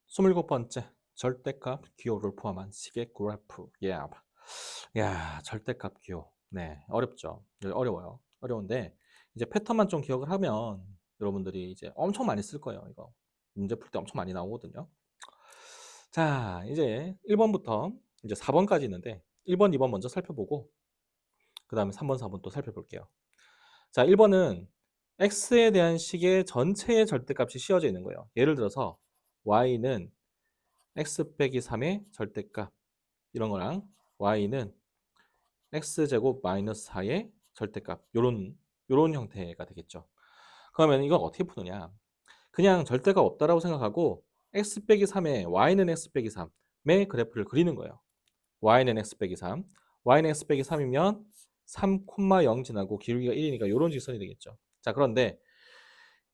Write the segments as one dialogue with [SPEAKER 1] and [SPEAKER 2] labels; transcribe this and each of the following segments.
[SPEAKER 1] 27번째 절대값 기호를 포함한 식의 그래프. 야, 절대값 기호. 네, 어렵죠. 어려워요. 어려운데 이제 패턴만 좀 기억을 하면 여러분들이 이제 엄청 많이 쓸 거예요. 이거 문제 풀 때 엄청 많이 나오거든요. 자, 이제 1번부터 이제 4번까지 있는데 1번, 2번 먼저 살펴보고 그 다음에 3번, 4번 또 살펴볼게요. 자, 1번은 x에 대한 식의 전체의 절대값이 씌워져 있는 거예요. 예를 들어서 y는 x 빼기 3의 절대값 이런 거랑 y는 x제곱 마이너스 4의 절대값 요런 형태가 되겠죠. 그러면 이건 어떻게 푸느냐? 그냥 절대값 없다라고 생각하고 x 빼기 3에 y는 x 빼기 3의 그래프를 그리는 거예요. y는 x 빼기 3, y는 x 빼기 3이면 3,0 지나고 기울기가 1이니까 요런 직선이 되겠죠. 자, 그런데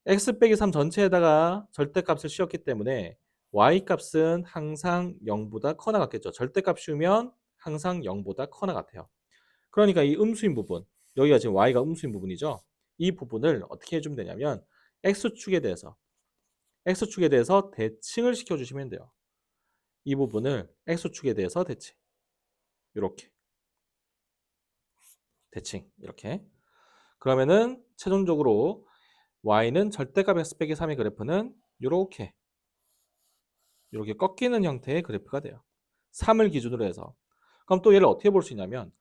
[SPEAKER 1] x 빼기 3 전체에다가 절대값을 씌웠기 때문에 y 값은 항상 0보다 커나 같겠죠. 절대값 씌우면 항상 0보다 커나 같아요. 그러니까 이 음수인 부분, 여기가 지금 y가 음수인 부분이죠. 이 부분을 어떻게 해주면 되냐면 x축에 대해서 대칭을 시켜주시면 돼요. 이 부분을 x축에 대해서 대칭, 이렇게 대칭, 이렇게. 그러면은 최종적으로 y는 절대값 x 빼기 3의 그래프는 이렇게 꺾이는 형태의 그래프가 돼요. 3을 기준으로 해서. 그럼 또 얘를 어떻게 볼 수 있냐면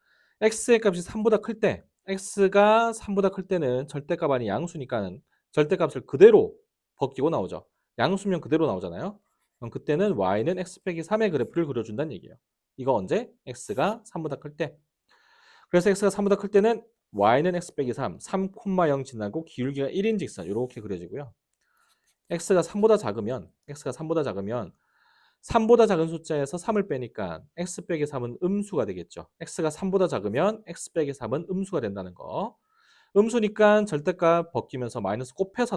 [SPEAKER 1] x의 값이 3보다 클 때, x가 3보다 클 때는 절대값 아닌 양수니까 절대값을 그대로 벗기고 나오죠. 양수면 그대로 나오잖아요. 그럼 그때는 y는 x 빼기 3의 그래프를 그려준다는 얘기예요. 이거 언제? x가 3보다 클 때. 그래서 x가 3보다 클 때는 y는 x 빼기 3,0 지나고 기울기가 1인 직선 이렇게 그려지고요. x가 3보다 작으면 3보다 작은 숫자에서 3을 빼니까 x 빼기 3은 음수가 되겠죠. x가 3보다 작으면 x 빼기 3은 음수가 된다는 거. 음수니까 절대값 벗기면서 마이너스 곱해서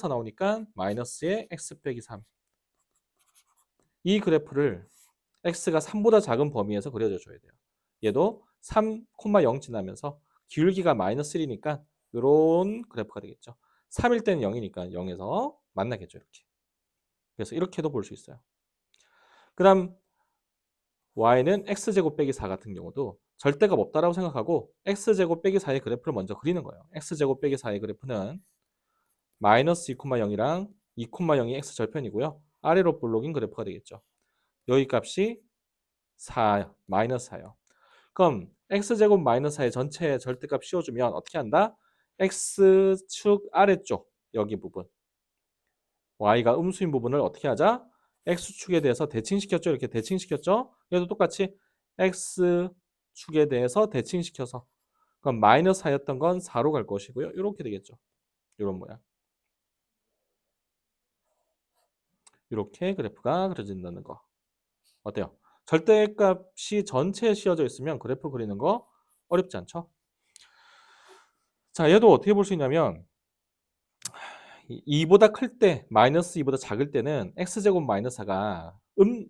[SPEAKER 1] 나오니까 마이너스의 x 빼기 3. 이 그래프를 x가 3보다 작은 범위에서 그려줘 줘야 돼요. 얘도 3,0 지나면서 기울기가 마이너스 1이니까 이런 그래프가 되겠죠. 3일 때는 0이니까 0에서 만나겠죠. 이렇게. 그래서 이렇게도 볼 수 있어요. 그 다음 y는 x제곱 빼기 4 같은 경우도 절대값 없다라고 생각하고 x제곱 빼기 4의 그래프를 먼저 그리는 거예요. x제곱 빼기 4의 그래프는 마이너스 2,0이랑 2,0이 x절편이고요. 아래로 볼록인 그래프가 되겠죠. 여기 값이 4, 마이너스 4예요. 그럼 x제곱 마이너스 4의 전체 절대값 씌워주면 어떻게 한다? x축 아래쪽 여기 부분 y가 음수인 부분을 어떻게 하자? x축에 대해서 대칭시켰죠. 이렇게 대칭시켰죠. 얘도 똑같이 x축에 대해서 대칭시켜서 그럼 마이너스 4였던 건 4로 갈 것이고요. 이렇게 되겠죠. 이런 모양. 이렇게 그래프가 그려진다는 거. 어때요? 절대값이 전체에 씌워져 있으면 그래프 그리는 거 어렵지 않죠? 자, 얘도 어떻게 볼 수 있냐면 2보다 클 때, 마이너스 2보다 작을 때는 x제곱 마이너스 4가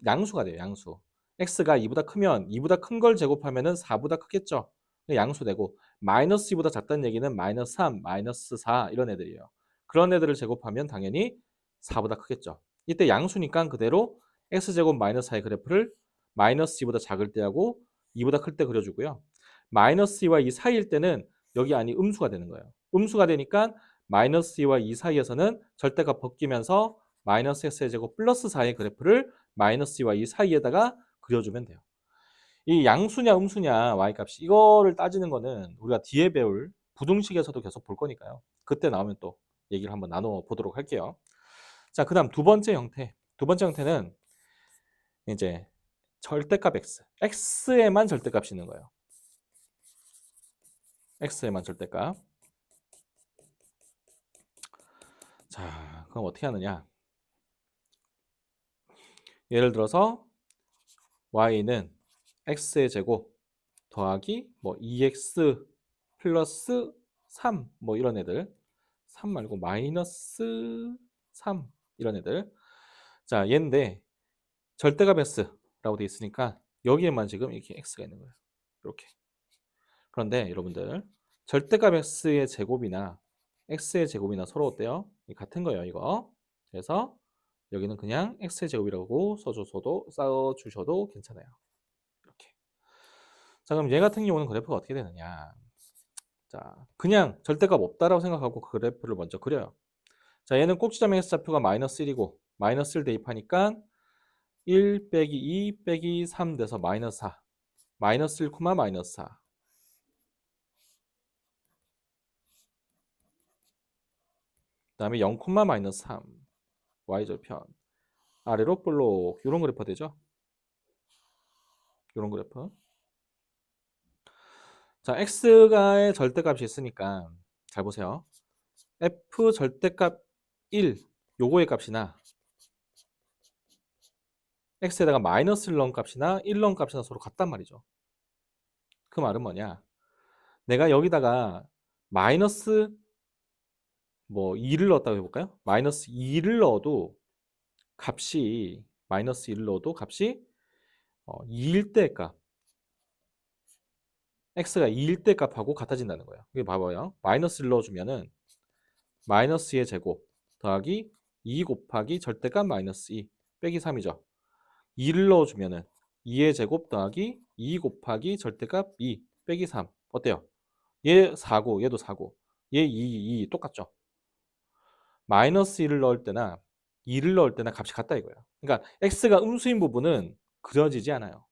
[SPEAKER 1] 양수가 돼요. 양수. x가 2보다 크면 2보다 큰 걸 제곱하면은 4보다 크겠죠. 양수되고 마이너스 2보다 작다는 얘기는 마이너스 3, 마이너스 4 이런 애들이에요. 그런 애들을 제곱하면 당연히 4보다 크겠죠. 이때 양수니까 그대로 x제곱 마이너스 4의 그래프를 마이너스 2보다 작을 때하고 2보다 클 때 그려주고요. 마이너스 2와 2 사이일 때는 여기 안이 음수가 되는 거예요. 음수가 되니까 마이너스 2와 2 사이에서는 절대값 벗기면서 마이너스 x의 제곱 플러스 4의 그래프를 마이너스 2와 2 사이에다가 그려주면 돼요. 이 양수냐 음수냐 y값이 이거를 따지는 거는 우리가 뒤에 배울 부등식에서도 계속 볼 거니까요. 그때 나오면 또 얘기를 한번 나눠 보도록 할게요. 자, 그다음 두 번째 형태. 두 번째 형태는 이제 절대값 x에만 절대값이 있는 거예요. x에만 절대값. 자, 그럼 어떻게 하느냐? 예를 들어서 y는 x의 제곱 더하기 뭐 2x 플러스 3 뭐 이런 애들 3 말고 마이너스 3 이런 애들 자 얘인데 절대값 x라고 돼 있으니까 여기에만 지금 이렇게 x가 있는 거예요. 이렇게 그런데 여러분들 절대값 x의 제곱이나 x의 제곱이나 서로 어때요? 같은 거예요 이거. 그래서 여기는 그냥 x의 제곱이라고 써주셔도 괜찮아요. 이렇게. 자, 그럼 얘 같은 경우는 그래프가 어떻게 되느냐. 자, 그냥 절대값 없다라고 생각하고 그래프를 먼저 그려요. 자, 얘는 꼭지점 x좌표가 마이너스 1이고 마이너스 1 대입하니까 1 빼기 2 빼기 3 돼서 마이너스 4. 마이너스 1, 마이너스 4. 그 다음에 0, 마이너스 3. y절편. 아래로 볼록. 이런 그래프가 되죠. 이런 그래프. 자, x가의 절대값이 있으니까 잘 보세요. f 절대값 1, 요거의 값이나 x에다가 마이너스 1 넣은 값이나 1 넣은 값이나 서로 같단 말이죠. 그 말은 뭐냐? 내가 여기다가 마이너스 2를 넣었다고 해볼까요? 마이너스 2를 넣어도 값이 마이너스 1을 넣어도 값이 2일 때 값, x가 2일 때 값하고 같아진다는 거예요. 이게 봐봐요. 마이너스 1 넣어주면은 마이너스 2의 제곱 더하기 2 곱하기 절대값 마이너스 2 빼기 3이죠. 2를 넣어주면은 2의 제곱 더하기 2 곱하기 절대값 2 빼기 3. 어때요? 얘 4고 얘도 4고 얘 2 똑같죠? 마이너스 1을 넣을 때나 2를 넣을 때나 값이 같다 이거예요. 그러니까 x가 음수인 부분은 그려지지 않아요.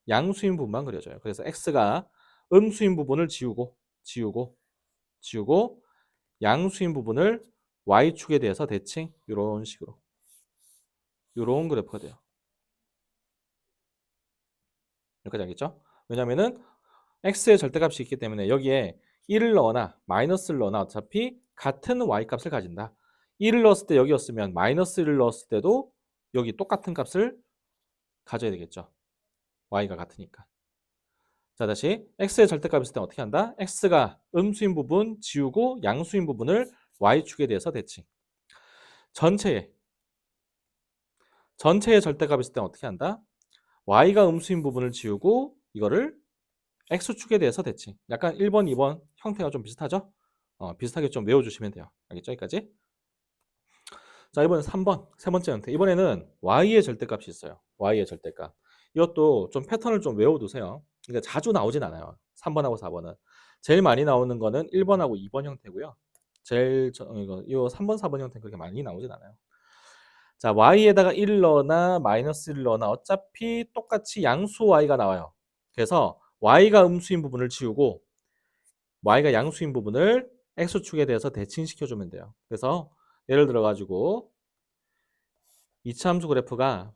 [SPEAKER 1] 양수인 부분만 그려져요. 그래서 x가 음수인 부분을 지우고 양수인 부분을 y축에 대해서 대칭 이런 식으로 이런 그래프가 돼요. 여기까지 알겠죠? 왜냐면은 x의 절대값이 있기 때문에 여기에 1을 넣거나 마이너스를 넣거나 어차피 같은 y값을 가진다. 1을 넣었을 때 여기였으면 마이너스 1을 넣었을 때도 여기 똑같은 값을 가져야 되겠죠. y가 같으니까. 자, 다시 x의 절대값 있을 때 어떻게 한다? x가 음수인 부분 지우고 양수인 부분을 y축에 대해서 대칭. 전체의 절대값 있을 때 어떻게 한다? y가 음수인 부분을 지우고 이거를 x축에 대해서 대칭. 약간 1번, 2번 형태가 좀 비슷하죠? 비슷하게 좀 외워주시면 돼요. 알겠죠? 여기까지? 자, 이번엔 3번, 세 번째 형태. 이번에는 y의 절대값이 있어요. y의 절대값. 이것도 좀 패턴을 좀 외워두세요. 그러니까 자주 나오진 않아요. 3번하고 4번은. 제일 많이 나오는 거는 1번하고 2번 형태고요. 이거 3번, 4번 형태는 그렇게 많이 나오진 않아요. 자, y에다가 1을 넣거나 마이너스 1을 넣거나 어차피 똑같이 양수 y가 나와요. 그래서 y가 음수인 부분을 지우고 y가 양수인 부분을 x축에 대해서 대칭시켜주면 돼요. 그래서 예를 들어 가지고 이차함수 그래프가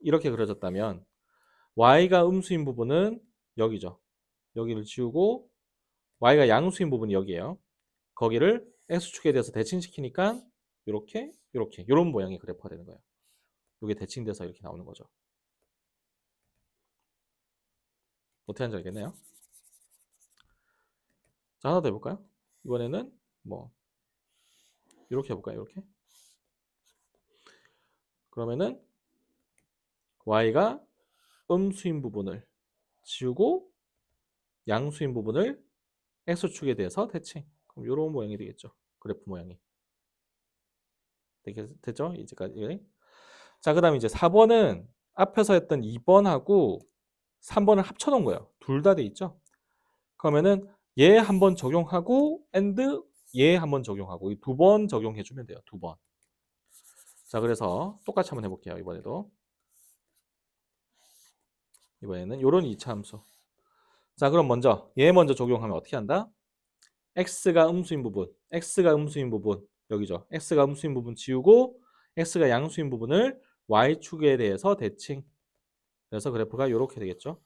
[SPEAKER 1] 이렇게 그려졌다면 y가 음수인 부분은 여기죠. 여기를 지우고 y가 양수인 부분이 여기예요. 거기를 x축에 대해서 대칭시키니까 이렇게 이런 모양의 그래프가 되는 거예요. 이게 대칭돼서 이렇게 나오는 거죠. 어떻게 하는지 알겠나요? 자, 하나 더 해볼까요? 이번에는 이렇게 해볼까요? 이렇게. 그러면은 y가 음수인 부분을 지우고 양수인 부분을 x축에 대해서 대칭. 그럼 이런 모양이 되겠죠. 그래프 모양이. 됐죠? 이제까지. 자, 그 다음에 이제 4번은 앞에서 했던 2번하고 3번을 합쳐놓은 거예요. 둘 다 돼 있죠? 그러면은 얘 한 번 적용하고 and 얘 한 번 적용하고 이 두 번 적용해주면 돼요. 두 번. 자, 그래서 똑같이 한번 해볼게요. 이번에는 요런 2차 함수. 자, 그럼 먼저 얘 먼저 적용하면 어떻게 한다? x가 음수인 부분 여기죠. x가 음수인 부분 지우고 x가 양수인 부분을 y축에 대해서 대칭. 그래서 그래프가 이렇게 되겠죠.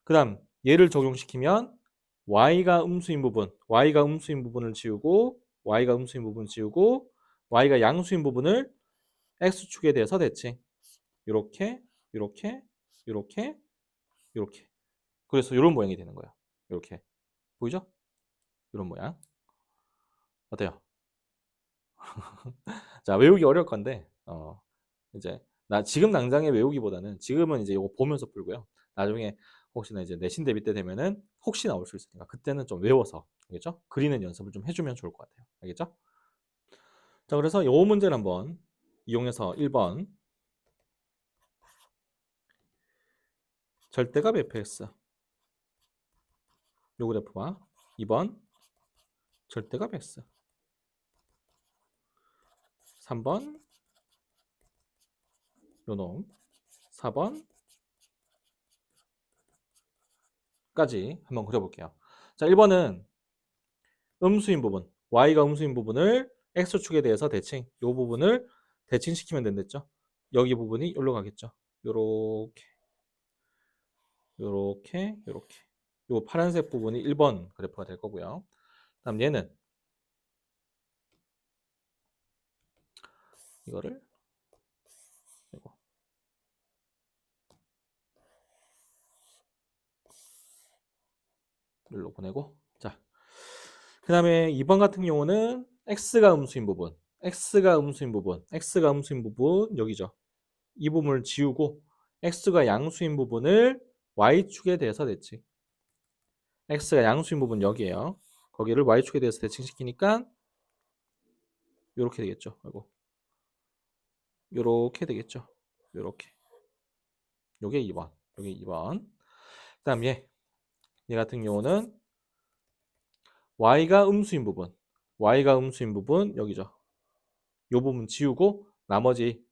[SPEAKER 1] 그 다음 얘를 적용시키면 y가 음수인 부분을 지우고 y가 양수인 부분을 x축에 대해서 대칭. 이렇게 이렇게 이렇게 이렇게. 그래서 이런 모양이 되는 거야. 이렇게. 보이죠? 이런 모양. 어때요? 자, 외우기 어려울 건데 이제 나 지금 당장에 외우기보다는 지금은 이제 이거 보면서 풀고요. 나중에 혹시나 이제 내신 대비 때 되면은 혹시 나올 수 있으니까 그때는 좀 외워서 알겠죠? 그리는 연습을 좀 해주면 좋을 것 같아요. 알겠죠? 자, 그래서 요 문제를 한번 이용해서 1번 절대값 fx 요 그래프와 2번 절대값 x 3번 요놈 4번까지 한번 그려볼게요. 자, 1번은 음수인 부분 y가 음수인 부분을 x축에 대해서 대칭 요 부분을 대칭시키면 된댔죠. 여기 부분이 여기로 가겠죠. 요렇게 요렇게 요렇게 요 파란색 부분이 1번 그래프가 될 거고요. 다음 얘는 이거를 이거 여기로 보내고 자, 그 다음에 2번 같은 경우는 x가 음수인 부분 x가 음수인 부분 x가 음수인 부분 여기죠. 이 부분을 지우고 x가 양수인 부분을 y축에 대해서 대칭 x가 양수인 부분 여기에요. 거기를 y축에 대해서 대칭시키니까 요렇게 되겠죠. 아이고. 요렇게 되겠죠. 요렇게. 요게 2번. 요게 2번. 그다음 얘 같은 경우는 y가 음수인 부분. y가 음수인 부분 여기죠. 요 부분 지우고 나머지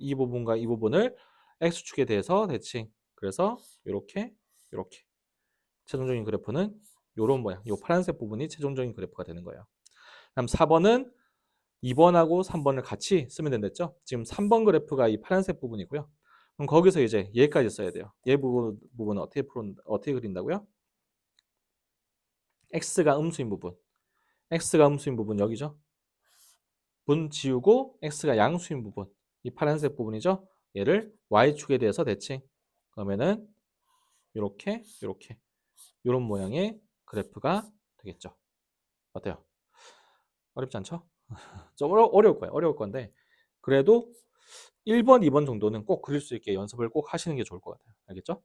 [SPEAKER 1] 이 부분과 이 부분을 x축에 대해서 대칭. 그래서 요렇게 요렇게. 최종적인 그래프는 요런 모양. 요 파란색 부분이 최종적인 그래프가 되는 거예요. 다음 4번은 2번하고 3번을 같이 쓰면 된댔죠. 지금 3번 그래프가 이 파란색 부분이고요. 그럼 거기서 이제 얘까지 써야 돼요. 얘 부분은 어떻게 그린다고요? x가 음수인 부분. x가 음수인 부분 여기죠. 분 지우고 x가 양수인 부분. 이 파란색 부분이죠. 얘를 y축에 대해서 대칭. 그러면은 이렇게 이렇게 이런 모양의 그래프가 되겠죠. 어때요? 어렵지 않죠? 좀 어려울 거예요. 어려울 건데 그래도 1번, 2번 정도는 꼭 그릴 수 있게 연습을 꼭 하시는 게 좋을 것 같아요. 알겠죠?